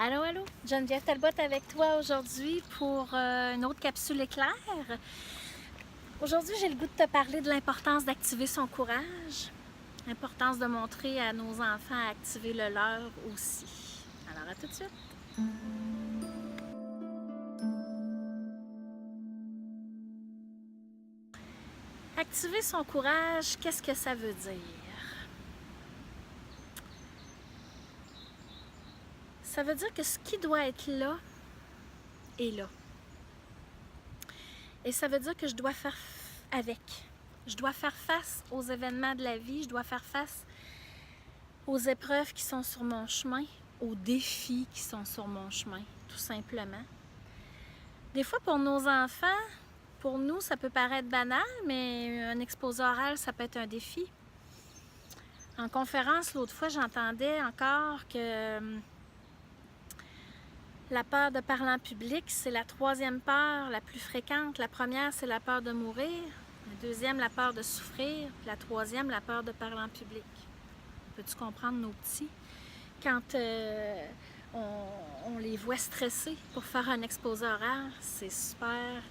Allô, allô, Geneviève Talbot avec toi aujourd'hui pour une autre capsule éclair. Aujourd'hui, j'ai le goût de te parler de l'importance d'activer son courage, l'importance de montrer à nos enfants à activer le leur aussi. Alors, à tout de suite! Activer son courage, qu'est-ce que ça veut dire? Ça veut dire que ce qui doit être là est là. Et ça veut dire que je dois faire avec. Je dois faire face aux événements de la vie, je dois faire face aux épreuves qui sont sur mon chemin, aux défis qui sont sur mon chemin, tout simplement. Des fois, pour nos enfants, pour nous, ça peut paraître banal, mais un exposé oral, ça peut être un défi. En conférence, l'autre fois, j'entendais encore que la peur de parler en public, c'est la troisième peur la plus fréquente. La première, c'est la peur de mourir. La deuxième, la peur de souffrir. Puis la troisième, la peur de parler en public. Peux-tu comprendre nos petits? Quand on les voit stressés pour faire un exposé oral, c'est super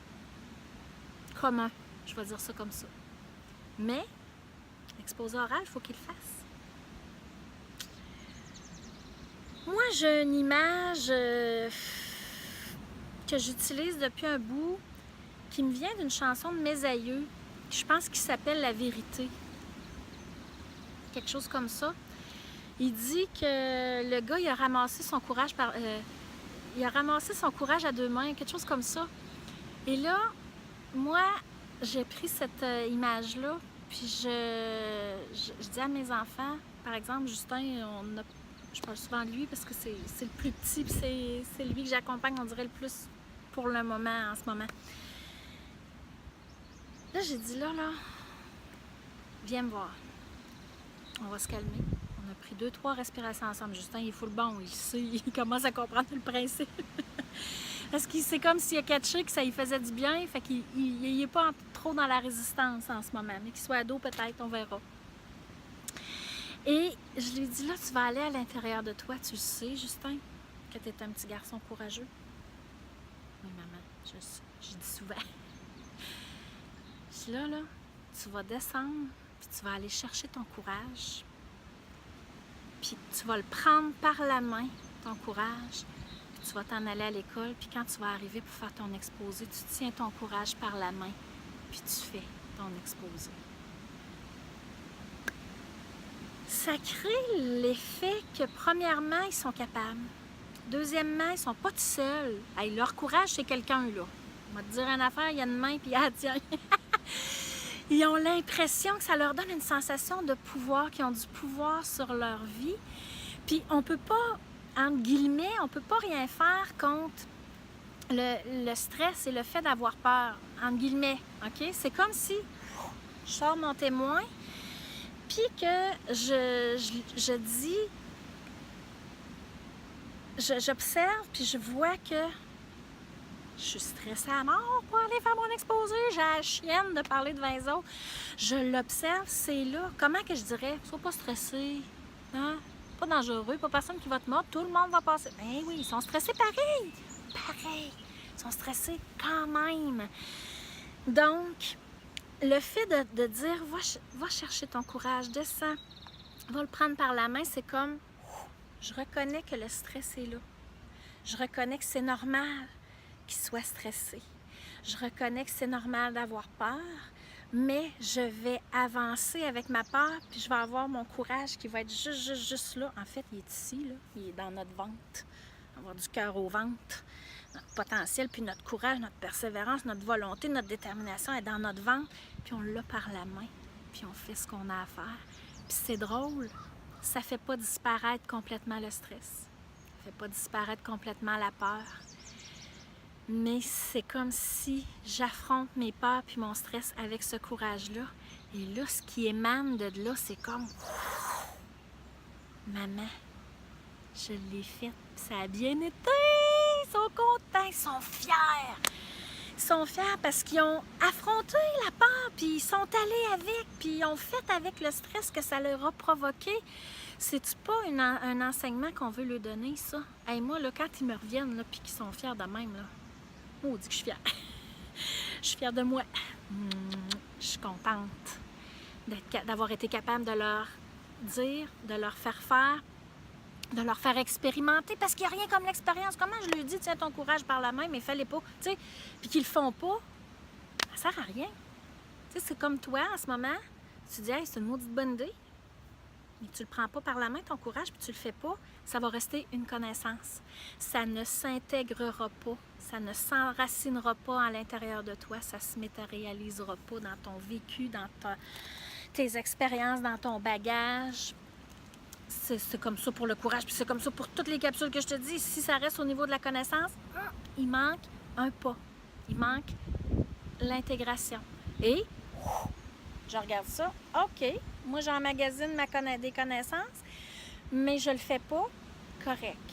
commun. Je vais dire ça comme ça. Mais, l'exposé oral, il faut qu'il le fasse. Moi, j'ai une image que j'utilise depuis un bout qui me vient d'une chanson de mes aïeux, je pense qu'il s'appelle La Vérité. Quelque chose comme ça. Il dit que le gars, il a ramassé son courage il a ramassé son courage à deux mains, quelque chose comme ça. Et là, moi, j'ai pris cette image-là, puis je dis à mes enfants, par exemple, Justin, je parle souvent de lui parce que c'est le plus petit, puis c'est lui que j'accompagne, on dirait, le plus pour le moment, en ce moment. Là, j'ai dit, là, viens me voir. On va se calmer. On a pris 2-3 respirations ensemble. Justin, il est full bon, il sait, il commence à comprendre le principe. Parce que c'est comme s'il a catché que ça lui faisait du bien, fait qu'il n'est pas trop dans la résistance en ce moment, mais qu'il soit ado peut-être, on verra. Et je lui dis, là, tu vas aller à l'intérieur de toi, tu le sais, Justin, que tu es un petit garçon courageux. Oui, maman, je sais, je dis souvent. Je dis, là, tu vas descendre, puis tu vas aller chercher ton courage, puis tu vas le prendre par la main, ton courage, puis tu vas t'en aller à l'école, puis quand tu vas arriver pour faire ton exposé, tu tiens ton courage par la main, puis tu fais ton exposé. Ça crée l'effet que, premièrement, ils sont capables. Deuxièmement, ils sont pas tout seuls. Hey, leur courage, c'est quelqu'un, là. On va te dire une affaire, il y a une main, puis ah, tiens. Ils ont l'impression que ça leur donne une sensation de pouvoir, qu'ils ont du pouvoir sur leur vie. Puis on peut pas, entre guillemets, on peut pas rien faire contre le stress et le fait d'avoir peur, entre guillemets, OK? C'est comme si je sors mon témoin, puis que je dis, j'observe, puis je vois que je suis stressée à mort pour aller faire mon exposé, j'ai la chienne de parler devant les autres. Je l'observe, c'est là. Comment que je dirais? Sois pas stressé, hein? Pas dangereux, pas personne qui va te mordre, tout le monde va passer. Ben oui, ils sont stressés pareil. Pareil. Ils sont stressés quand même. Donc, le fait de dire, va chercher ton courage, descends, va le prendre par la main, c'est comme, je reconnais que le stress est là. Je reconnais que c'est normal qu'il soit stressé. Je reconnais que c'est normal d'avoir peur, mais je vais avancer avec ma peur, puis je vais avoir mon courage qui va être juste là. En fait, il est ici, là. Il est dans notre ventre. Avoir du cœur au ventre. Notre potentiel, puis notre courage, notre persévérance, notre volonté, notre détermination est dans notre ventre, puis on l'a par la main, puis on fait ce qu'on a à faire. Puis c'est drôle, ça fait pas disparaître complètement le stress. Ça fait pas disparaître complètement la peur. Mais c'est comme si j'affronte mes peurs puis mon stress avec ce courage-là. Et là, ce qui émane de là, c'est comme... Maman, je l'ai fait, ça a bien été! Ils sont contents, ils sont fiers! Ils sont fiers parce qu'ils ont affronté la peur, puis ils sont allés avec, puis ils ont fait avec le stress que ça leur a provoqué. C'est-tu pas un enseignement qu'on veut leur donner, ça? Hey, moi, là, quand ils me reviennent, là, puis qu'ils sont fiers de même, là, oh, dit que je suis fière. Je suis fière de moi. Je suis contente d'avoir été capable de leur dire, de leur faire faire, de leur faire expérimenter, parce qu'il n'y a rien comme l'expérience. Comment je lui dis, tiens ton courage par la main, mais fais-les pas, tu sais, puis qu'ils le font pas, ça sert à rien. Tu sais, c'est comme toi, en ce moment, tu dis, hey, c'est une maudite bonne idée, mais tu le prends pas par la main, ton courage, puis tu le fais pas, ça va rester une connaissance. Ça ne s'intégrera pas, ça ne s'enracinera pas à l'intérieur de toi, ça se matérialisera pas dans ton vécu, dans tes expériences, dans ton bagage. C'est comme ça pour le courage, puis c'est comme ça pour toutes les capsules que je te dis. Si ça reste au niveau de la connaissance, il manque un pas. Il manque l'intégration. Et je regarde ça, OK, moi j'emmagasine des connaissances, mais je le fais pas, correct.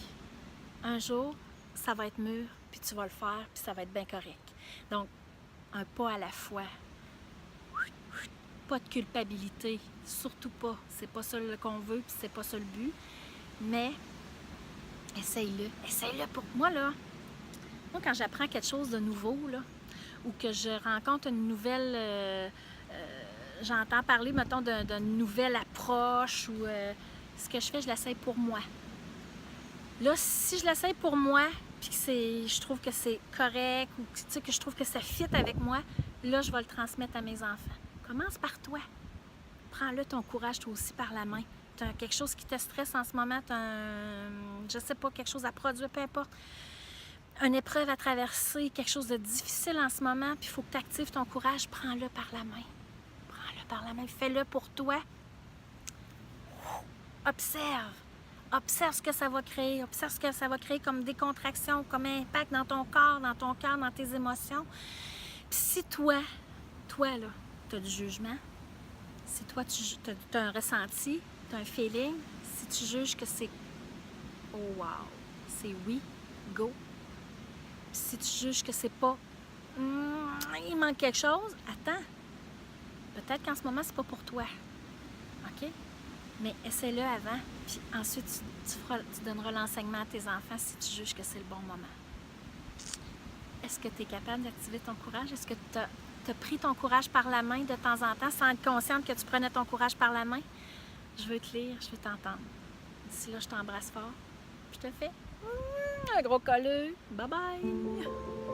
Un jour, ça va être mûr, puis tu vas le faire, puis ça va être bien correct. Donc, un pas à la fois. Pas de culpabilité, surtout pas. C'est pas ça qu'on veut, puis c'est pas ça le but. Mais essaye-le. Essaye-le pour moi, là. Moi, quand j'apprends quelque chose de nouveau, là, ou que je rencontre une nouvelle... j'entends parler, mettons, d'une nouvelle approche, ou ce que je fais, je l'essaye pour moi. Là, si je l'essaye pour moi, puis que je trouve que c'est correct, ou que je trouve que ça fit avec moi, là, je vais le transmettre à mes enfants. Commence par toi. Prends-le ton courage toi aussi par la main. Tu as quelque chose qui te stresse en ce moment, tu as je sais pas, quelque chose à produire, peu importe. Une épreuve à traverser, quelque chose de difficile en ce moment, puis il faut que tu actives ton courage, prends-le par la main. Prends-le par la main, fais-le pour toi. Observe. Observe ce que ça va créer. Observe ce que ça va créer comme décontraction, comme impact dans ton corps, dans tes émotions. Puis si toi, là, tu as du jugement, si toi, tu as un ressenti, tu as un feeling, si tu juges que c'est « oh wow », c'est « oui », go. Puis si tu juges que c'est pas « il manque quelque chose », attends. Peut-être qu'en ce moment, c'est pas pour toi. OK? Mais essaie-le avant, puis ensuite, tu donneras l'enseignement à tes enfants si tu juges que c'est le bon moment. Est-ce que tu es capable d'activer ton courage? Est-ce que tu as pris ton courage par la main de temps en temps sans être consciente que tu prenais ton courage par la main? Je veux te lire, je veux t'entendre. D'ici là, je t'embrasse fort. Je te fais un gros colleux. Bye bye!